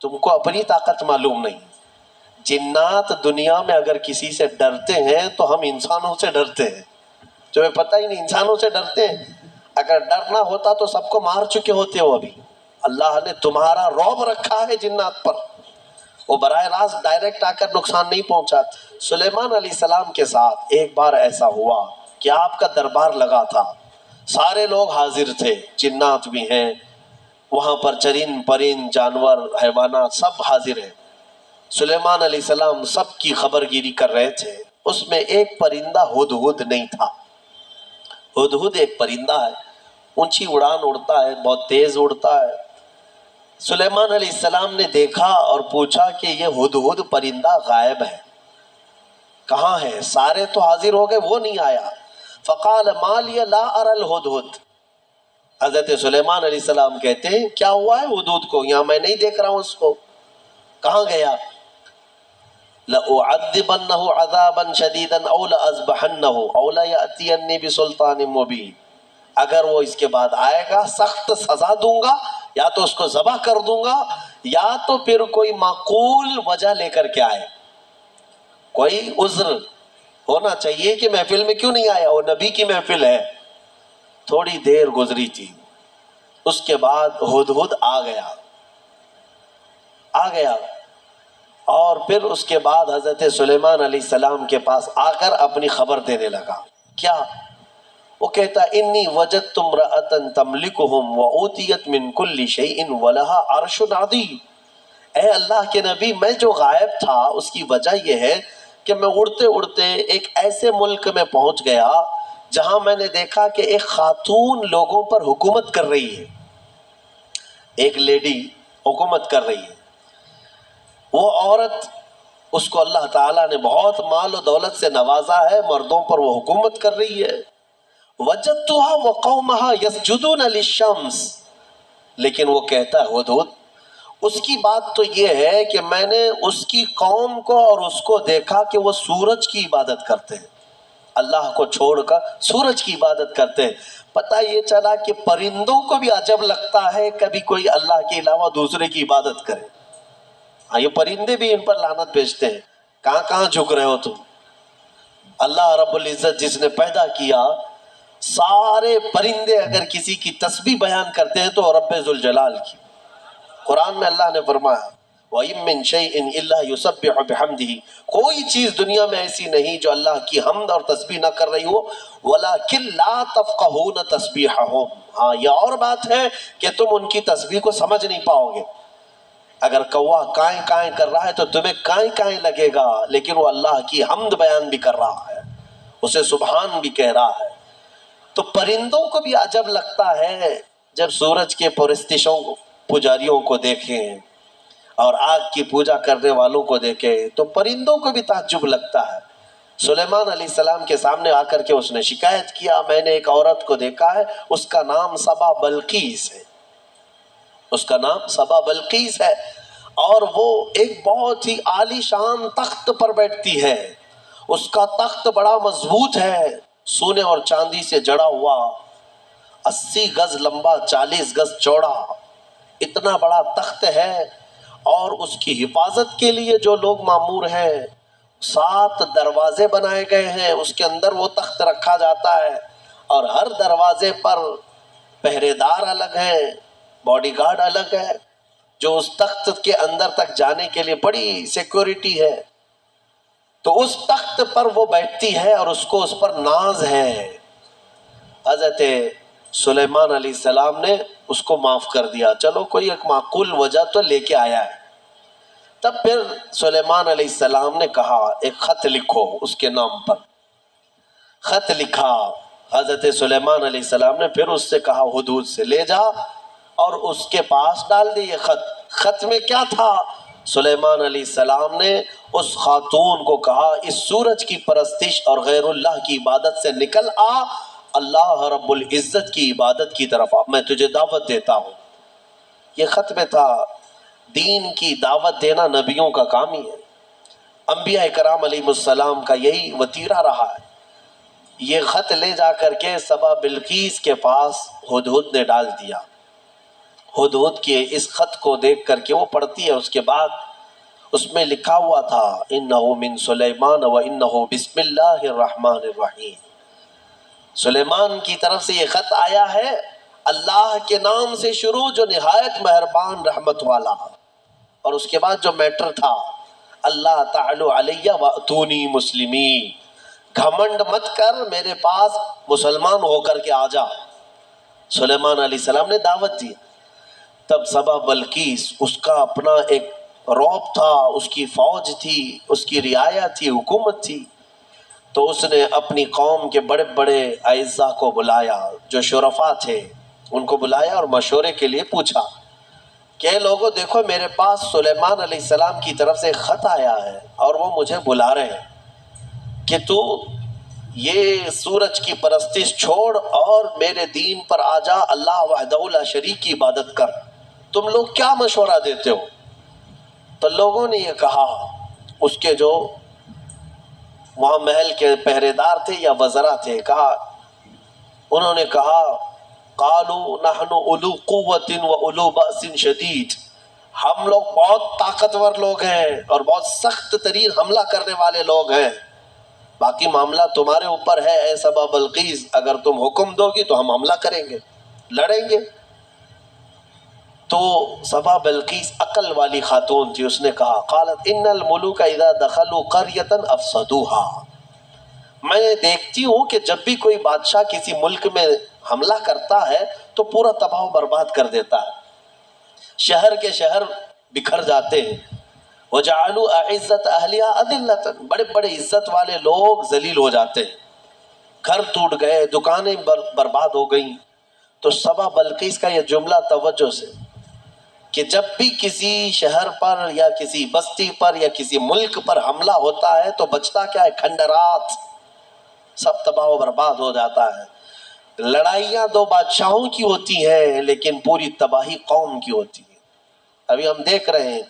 تم کو اپنی طاقت معلوم نہیں. جنات دنیا میں اگر کسی سے ڈرتے ہیں تو ہم انسانوں سے ڈرتے ہیں. تمہیں پتہ ہی نہیں انسانوں سے ڈرتے ہیں. اگر ڈرنا ہوتا تو سب کو مار چکے ہوتے ہو ابھی. اللہ نے تمہارا رعب رکھا ہے جنات پر، وہ براہ راست ڈائریکٹ آ کر نقصان نہیں پہنچاتے. سلیمان علیہ السلام کے ساتھ ایک بار ایسا ہوا کہ آپ کا دربار لگا تھا، سارے لوگ حاضر تھے، جنات بھی ہیں وہاں پر، چرند پرند جانور حیوانات سب حاضر ہیں. سلیمان علیہ السلام سب کی خبر گیری کر رہے تھے. اس میں ایک پرندہ ہدہد نہیں تھا. ہدہد ایک پرندہ ہے، اونچی اڑان اڑتا ہے، بہت تیز اڑتا ہے. سلیمان علیہ السلام نے دیکھا اور پوچھا کہ یہ ہدہد پرندہ غائب ہے، کہاں ہے؟ سارے تو حاضر ہو گئے، وہ نہیں آیا. فقال ما لی لا اری الہدہد. حضرت سلیمان علیہ السلام کہتے ہیں کیا ہوا ہے ہدہد کو؟ یہاں میں نہیں دیکھ رہا ہوں اس کو، کہاں گیا؟ لأعذبنه عذابا شديدا او لأذبحنه او ليأتيني بسلطان مبين. اگر وہ اس کے بعد آئے گا سخت سزا دوں گا، یا تو اس کو ذبح کر دوں گا، یا تو پھر کوئی معقول وجہ لے کر کے آئے، کوئی عذر ہونا چاہیے کہ محفل میں کیوں نہیں آیا. وہ نبی کی محفل ہے. تھوڑی دیر گزری تھی، اس کے بعد ہدہد آ گیا اور پھر اس کے بعد حضرت سلیمان علیہ السلام کے پاس آ کر اپنی خبر دینے لگا. کیا؟ وہ کہتا انی وجدت امرأة تملکہم وأوتیت من کل شیء ولها عرش عظیم. اے اللہ کے نبی، میں جو غائب تھا اس کی وجہ یہ ہے کہ میں اڑتے اڑتے ایک ایسے ملک میں پہنچ گیا جہاں میں نے دیکھا کہ ایک خاتون لوگوں پر حکومت کر رہی ہے، ایک لیڈی حکومت کر رہی ہے. وہ عورت، اس کو اللہ تعالیٰ نے بہت مال و دولت سے نوازا ہے، مردوں پر وہ حکومت کر رہی ہے. وجدتها وقومها يسجدون للشمس. لیکن وہ کہتا ہے ہدہد، اس کی بات تو یہ ہے کہ میں نے اس کی قوم کو اور اس کو دیکھا کہ وہ سورج کی عبادت کرتے ہیں، اللہ کو چھوڑ کر سورج کی عبادت کرتے ہیں. پتہ یہ چلا کہ پرندوں کو بھی عجب لگتا ہے کبھی کوئی اللہ کے علاوہ دوسرے کی عبادت کرے. ہاں، یہ پرندے بھی ان پر لعنت بھیجتے ہیں. کہاں کہاں جھک رہے ہو تم؟ اللہ رب العزت جس نے پیدا کیا، سارے پرندے اگر کسی کی تسبیح بیان کرتے ہیں تو رب ذوالجلال کی. قرآن میں اللہ نے فرمایا وَإِن مِّن شَيْءٍ إِلَّا يُسَبِّحُ بِحَمْدِهِ. کوئی چیز دنیا میں ایسی نہیں جو اللہ کی حمد اور تسبیح نہ کر رہی ہو. وَلَكِن لَا تَفْقَهُونَ تَسْبِيحَهُمْ. ہاں، یہ اور بات ہے کہ تم ان کی تسبیح کو سمجھ نہیں پاؤ گے. اگر کوا کائیں کائیں کر رہا ہے تو تمہیں کائیں کائیں لگے گا، لیکن وہ اللہ کی حمد بیان بھی کر رہا ہے، اسے سبحان بھی کہہ رہا ہے. تو پرندوں کو بھی عجب لگتا ہے جب سورج کے پرستشوں پجاریوں کو دیکھیں اور آگ کی پوجا کرنے والوں کو دیکھیں تو پرندوں کو بھی تعجب لگتا ہے. سلیمان علیہ السلام کے سامنے آ کر کے اس نے شکایت کیا، میں نے ایک عورت کو دیکھا ہے، اس کا نام سبا بلقیس ہے، اس کا نام سبا بلقیس ہے، اور وہ ایک بہت ہی عالی شان تخت پر بیٹھتی ہے. اس کا تخت بڑا مضبوط ہے، سونے اور چاندی سے جڑا ہوا، 80 گز لمبا 40 گز چوڑا، اتنا بڑا تخت ہے. اور اس کی حفاظت کے لیے جو لوگ مامور ہیں، 7 دروازے بنائے گئے ہیں، اس کے اندر وہ تخت رکھا جاتا ہے، اور ہر دروازے پر پہرے دار الگ ہیں، باڈی گارڈ الگ ہے، جو اس تخت کے اندر تک جانے کے لیے بڑی سیکورٹی ہے. تو اس تخت پر وہ بیٹھتی ہے اور اس کو اس پر ناز ہے. حضرت سلیمان علیہ السلام نے اس کو معاف کر دیا، چلو کوئی ایک معقول وجہ تو لے کے آیا ہے. تب پھر سلیمان علیہ السلام نے کہا ایک خط لکھو اس کے نام پر. خط لکھا. حضرت سلیمان علیہ السلام نے پھر اس سے کہا ہدہد سے لے جا اور اس کے پاس ڈال دے یہ خط. خط میں کیا تھا؟ سلیمان علیہ السلام نے اس خاتون کو کہا اس سورج کی پرستش اور غیر اللہ کی عبادت سے نکل آ، اللہ رب العزت کی عبادت کی طرف آ، میں تجھے دعوت دیتا ہوں. یہ خط میں تھا. دین کی دعوت دینا نبیوں کا کام ہی ہے. انبیاء کرام علیہ السلام کا یہی وتیرہ رہا ہے. یہ خط لے جا کر کے سبا بلقیس کے پاس ہدہد نے ڈال دیا. ہدہد کے اس خط کو دیکھ کر کے وہ پڑھتی ہے، اس کے بعد اس میں لکھا ہوا تھا انہ من سلیمان و انہ بسم اللہ الرحمن الرحیم، سلیمان کی طرف سے یہ خط آیا ہے اللہ کے نام سے شروع جو نہایت مہربان رحمت والا، اور اس کے بعد جو میٹر تھا اللہ تعالی علیہ واتونی مسلمین، گھمنڈ مت کر، میرے پاس مسلمان ہو کر کے آ جا۔ سلیمان علیہ السلام نے دعوت دی۔ تب سبا بلقیس، اس کا اپنا ایک رعب تھا، اس کی فوج تھی، اس کی رعایا تھی، حکومت تھی، تو اس نے اپنی قوم کے بڑے بڑے اعزاء کو بلایا، جو شرفاء تھے ان کو بلایا اور مشورے کے لیے پوچھا کہ لوگوں دیکھو میرے پاس سلیمان علیہ السلام کی طرف سے خط آیا ہے اور وہ مجھے بلا رہے ہیں کہ تو یہ سورج کی پرستش چھوڑ اور میرے دین پر آ جا، اللہ وحدہ لا شریک کی عبادت کر، تم لوگ کیا مشورہ دیتے ہو؟ تو لوگوں نے یہ کہا، اس کے جو وہاں محل کے پہرے دار تھے یا وزراء تھے، انہوں نے کہا قالوا نحن اولو قوت و اولو بأس شدید، ہم لوگ بہت طاقتور لوگ ہیں اور بہت سخت ترین حملہ کرنے والے لوگ ہیں، باقی معاملہ تمہارے اوپر ہے اے سبا بلقیس، اگر تم حکم دو گی تو ہم حملہ کریں گے، لڑیں گے۔ تو سبا بلقیس عقل والی خاتون تھی، اس نے کہا قالت ان الملوک اذا دخلوا قریۃ افسدوها، میں دیکھتی ہوں کہ جب بھی کوئی بادشاہ کسی ملک میں حملہ کرتا ہے تو پورا تباہ و برباد کر دیتا ہے، شہر کے شہر بکھر جاتے ہیں، وجعلوا اعزت اہلیہا اذلۃ، بڑے بڑے عزت والے لوگ ذلیل ہو جاتے ہیں، گھر ٹوٹ گئے، دکانیں برباد ہو گئیں۔ تو سبا بلقیس کا یہ جملہ توجہ سے کہ جب بھی کسی شہر پر یا کسی بستی پر یا کسی ملک پر حملہ ہوتا ہے تو بچتا کیا ہے؟ کھنڈرات، سب تباہ و برباد ہو جاتا ہے۔ لڑائیاں دو بادشاہوں کی ہوتی ہیں لیکن پوری تباہی قوم کی ہوتی ہے۔ ابھی ہم دیکھ رہے ہیں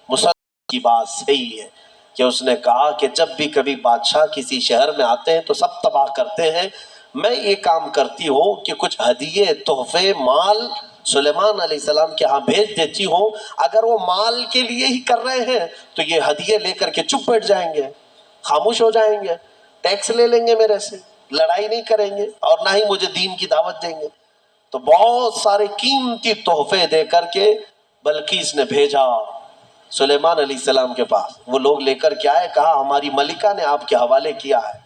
مسلمان کی بات صحیح ہے کہ اس نے کہا کہ جب بھی کبھی بادشاہ کسی شہر میں آتے ہیں تو سب تباہ کرتے ہیں، میں یہ کام کرتی ہوں کہ کچھ ہدیے، تحفے، مال سلیمان علیہ السلام کے ہاں بھیج دیتی ہوں، اگر وہ مال کے لیے ہی کر رہے ہیں تو یہ ہدیے لے کر کے چپ بیٹھ جائیں گے، خاموش ہو جائیں گے، ٹیکس لے لیں گے میرے سے، لڑائی نہیں کریں گے اور نہ ہی مجھے دین کی دعوت دیں گے۔ تو بہت سارے قیمتی تحفے دے کر کے بلقیس نے بھیجا سلیمان علیہ السلام کے پاس، وہ لوگ لے کر کے آئے، کہا ہماری ملکہ نے آپ کے حوالے کیا ہے۔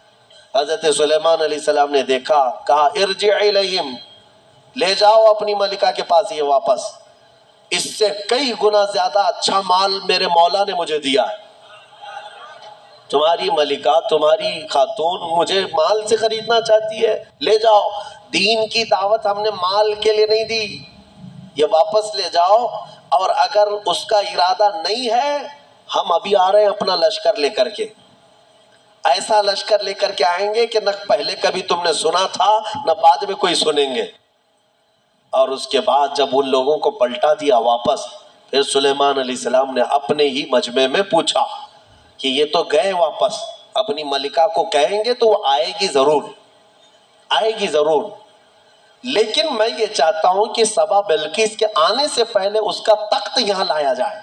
حضرت سلیمان علیہ السلام نے دیکھا، کہا ارجع الیہم، لے جاؤ اپنی ملکہ کے پاس یہ واپس، اس سے کئی گنا زیادہ اچھا مال میرے مولا نے مجھے دیا ہے، تمہاری ملکہ، تمہاری خاتون مجھے مال سے خریدنا چاہتی ہے، لے جاؤ، دین کی دعوت ہم نے مال کے لیے نہیں دی، یہ واپس لے جاؤ، اور اگر اس کا ارادہ نہیں ہے ہم ابھی آ رہے ہیں اپنا لشکر لے کر کے، ایسا لشکر لے کر کے آئیں گے کہ نہ پہلے کبھی تم نے سنا تھا نہ بعد میں کوئی سنیں گے۔ اور اس کے بعد جب ان لوگوں کو پلٹا دیا واپس، پھر سلیمان علیہ السلام نے اپنے ہی مجمع میں پوچھا کہ یہ تو گئے واپس، اپنی ملکہ کو کہیں گے تو وہ آئے گی ضرور، آئے گی ضرور، لیکن میں یہ چاہتا ہوں کہ سبا بلقیس کے آنے سے پہلے اس کا تخت یہاں لایا جائے۔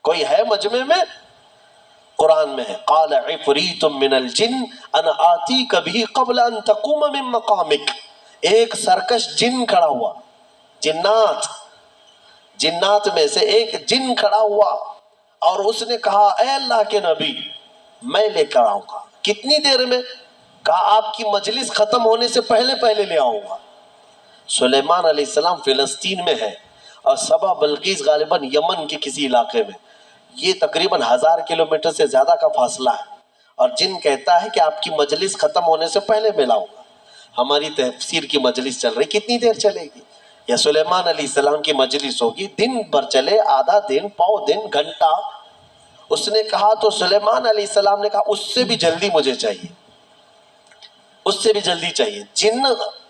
کوئی ہے مجمع میں؟ قرآن میں ہے قال عفریت من الجن انا آتیک بہ قبل ان تقوم من مقامک، ایک سرکش جن کھڑا ہوا، جنات میں سے ایک جن کھڑا ہوا اور اس نے کہا اے اللہ کے نبی میں لے کر آؤں گا، کتنی دیر میں؟ کہا آپ کی مجلس ختم ہونے سے پہلے پہلے لے آؤں گا۔ سلیمان علیہ السلام فلسطین میں ہے اور سبا بلقیس غالباً یمن کے کسی علاقے میں، یہ تقریباً 1000 کلومیٹر سے زیادہ کا فاصلہ ہے، اور جن کہتا ہے کہ آپ کی مجلس ختم ہونے سے پہلے میں لاؤں گا۔ ہماری تفسیر کی مجلس چل رہی، کتنی دیر چلے گی؟ یا سلیمان علیہ السلام کی مجلس ہوگی دن بھر چلے، آدھا دن، پاؤ دن، گھنٹہ؟ اس نے کہا تو سلیمان علیہ السلام نے کہا اس سے بھی جلدی مجھے چاہیے، اس سے بھی جلدی چاہیے۔ جن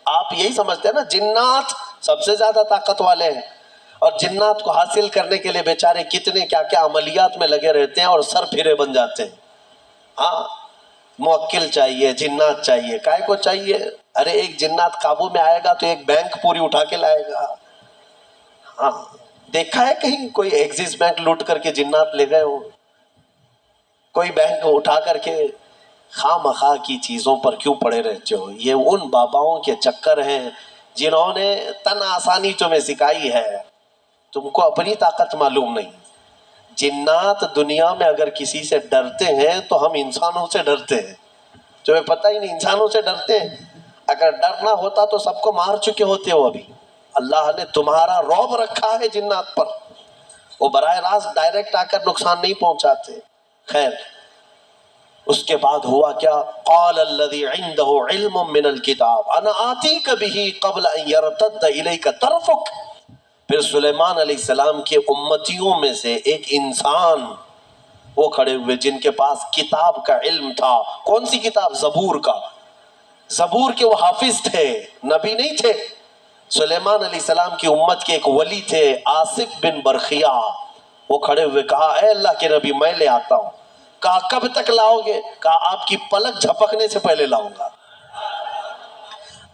آپ یہی سمجھتے ہیں نا جنات سب سے زیادہ طاقت والے ہیں، اور جنات کو حاصل کرنے کے لیے بیچارے کتنے کیا کیا عملیات میں لگے رہتے ہیں اور سر پھرے بن جاتے ہیں۔ ہاں موکل چاہیے، جنات چاہیے، کائے کو چاہیے؟ ارے ایک جنات قابو میں آئے گا تو ایک بینک پوری اٹھا کے لائے گا، ہاں دیکھا ہے کہیں کوئی ایکسس بینک لوٹ کر کے جنات لے گئے ہو؟ کوئی بینک اٹھا کر کے خواہ مخواہ کی چیزوں پر کیوں پڑے رہتے ہو؟ یہ ان باباؤں کے چکر ہیں جنہوں نے تن آسانی تمہیں سکھائی ہے، تم کو اپنی طاقت معلوم نہیں۔ جنات دنیا میں اگر کسی سے ڈرتے ہیں تو ہم انسانوں سے ڈرتے ہیں، تمہیں پتہ ہی نہیں انسانوں سے ڈرتے ہیں۔ اگر ڈرنا ہوتا تو سب کو مار چکے ہوتے ہو ابھی۔ اللہ نے تمہارا رعب رکھا ہے جنات پر، وہ براہ راست ڈائریکٹ آ کر نقصان نہیں پہنچاتے۔ خیر، اس کے بعد ہوا کیا؟ قال الذی عنده علم من الکتاب انا آتیک بہ قبل ان یرتد الیک طرفک۔ پھر سلیمان علیہ السلام کے امتیوں میں سے ایک انسان وہ کھڑے ہوئے جن کے پاس کتاب کا علم تھا۔ کون سی کتاب؟ زبور کا۔ زبور کے وہ حافظ تھے، نبی نہیں تھے۔ سلیمان علیہ السلام کی امت کے ایک ولی تھے آصف بن برخیہ، وہ کھڑے ہوئے کہا اے اللہ کے نبی میں لے آتا ہوں۔ کہا کب تک لاؤ گے؟ کہا آپ کی پلک جھپکنے سے پہلے لاؤں گا،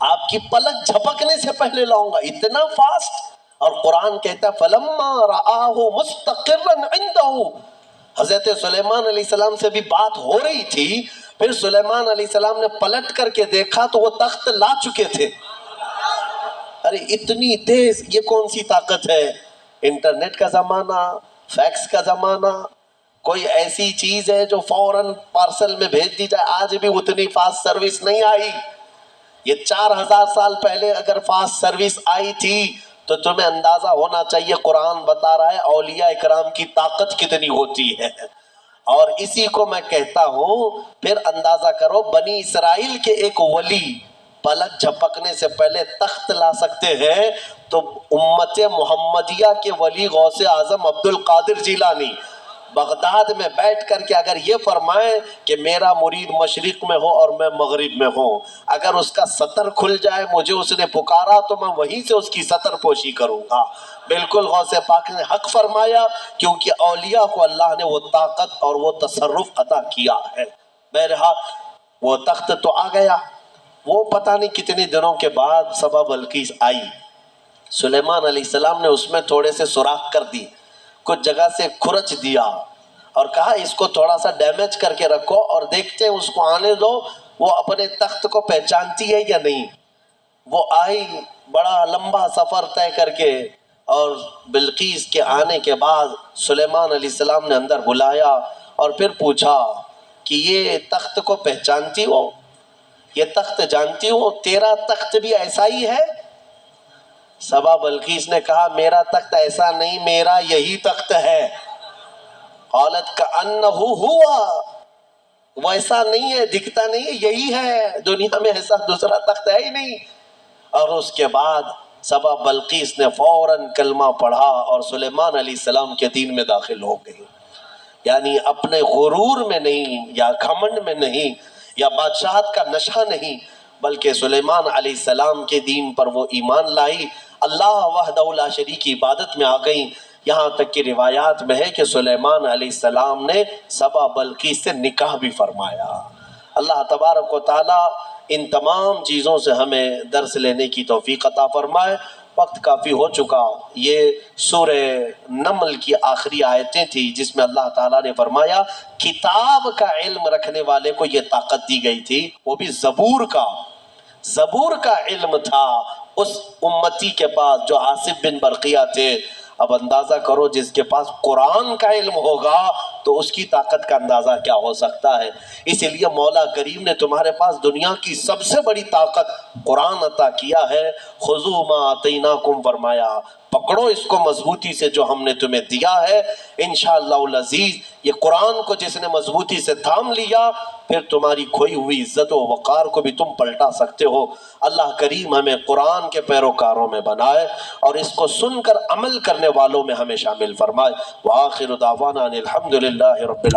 آپ کی پلک جھپکنے سے پہلے لاؤں گا، اتنا فاسٹ۔ اور قرآن کہتا ہے فَلَمَّا رَآهُ مُسْتَقِرًّا عِنْدَهُ۔ حضرت سلیمان علیہ السلام سے بھی بات ہو رہی تھی، پھر سلیمان علیہ السلام نے پلٹ کر کے دیکھا تو وہ تخت لا چکے تھے۔ ارے اتنی تیز، یہ کون سی طاقت ہے؟ انٹرنیٹ کا زمانہ، فیکس کا زمانہ، کوئی ایسی چیز ہے جو فوراً پارسل میں بھیج دی جائے؟ آج بھی اتنی فاسٹ سروس نہیں آئی۔ یہ 4000 سال پہلے اگر فاسٹ سروس آئی تھی تو تمہیں اندازہ ہونا چاہیے قرآن بتا رہا ہے اولیاء اکرام کی طاقت کتنی ہوتی ہے۔ اور اسی کو میں کہتا ہوں، پھر اندازہ کرو بنی اسرائیل کے ایک ولی پلک جھپکنے سے پہلے تخت لا سکتے ہیں، تو امت محمدیہ کے ولی غوث اعظم عبد القادر جیلانی بغداد میں بیٹھ کر کے اگر یہ فرمائیں کہ میرا مرید مشرق میں ہو اور میں مغرب میں ہوں، اگر اس کا سطر کھل جائے، مجھے اس نے پکارا تو میں وہیں سے اس کی سطر پوشی کروں گا۔ بالکل غوث پاک نے حق فرمایا، کیونکہ اولیاء کو اللہ نے وہ طاقت اور وہ تصرف عطا کیا ہے۔ بہرحال وہ تخت تو آ گیا، وہ پتہ نہیں کتنے دنوں کے بعد سبا بلقیس آئی، سلیمان علیہ السلام نے اس میں تھوڑے سے سوراخ کر دی، کچھ جگہ سے کھرچ دیا اور کہا اس کو تھوڑا سا ڈیمیج کر کے رکھو اور دیکھتے ہیں اس کو آنے دو وہ اپنے تخت کو پہچانتی ہے یا نہیں۔ وہ آئی بڑا لمبا سفر طے کر کے، اور بلقیس کے آنے کے بعد سلیمان علیہ السلام نے اندر بلایا اور پھر پوچھا کہ یہ تخت کو پہچانتی ہو؟ یہ تخت جانتی ہو؟ تیرا تخت بھی ایسا ہی ہے؟ سبا بلقیس نے کہا میرا تخت ایسا نہیں، میرا یہی تخت ہے۔ قالت کأنہ ہوا، ویسا نہیں ہے، دکھتا نہیں ہے، یہی ہے، دنیا میں ایسا دوسرا تخت ہے ہی نہیں۔ اور اس کے بعد سبا بلقیس نے فوراً کلمہ پڑھا اور سلیمان علیہ السلام کے دین میں داخل ہو گئی۔ یعنی اپنے غرور میں نہیں، یا گھمنڈ میں نہیں، یا بادشاہت کا نشہ نہیں، بلکہ سلیمان علیہ السلام کے دین پر وہ ایمان لائی، اللہ وحدہ لا شریک کی عبادت میں آ گئیں۔ یہاں تک کہ روایات میں ہے کہ سلیمان علیہ السلام نے سبا بلقیس سے نکاح بھی فرمایا۔ اللہ تبارک و تعالی ان تمام چیزوں سے ہمیں درس لینے کی توفیق عطا فرمائے۔ وقت کافی ہو چکا۔ یہ سورہ نمل کی آخری آیتیں تھی جس میں اللہ تعالیٰ نے فرمایا کتاب کا علم رکھنے والے کو یہ طاقت دی گئی تھی، وہ بھی زبور کا علم تھا اس امتی کے پاس جو آصف بن برقیہ تھے۔ اب اندازہ کرو جس کے پاس قرآن کا علم ہوگا تو اس کی طاقت کا اندازہ کیا ہو سکتا ہے۔ اسی لیے مولا کریم نے تمہارے پاس دنیا کی سب سے بڑی طاقت قرآن عطا کیا ہے۔ خذوا ما آتیناکم، فرمایا پکڑو اس کو مضبوطی سے جو ہم نے تمہیں دیا ہے۔ انشاءاللہ العزیز یہ قرآن کو جس نے مضبوطی سے تھام لیا، پھر تمہاری کھوئی ہوئی عزت و وقار کو بھی تم پلٹا سکتے ہو۔ اللہ کریم ہمیں قرآن کے پیروکاروں میں بنائے اور اس کو سن کر عمل کرنے والوں میں ہمیں شامل فرمائے۔ وآخر دعوانا ان الحمدللہ رب العالمین۔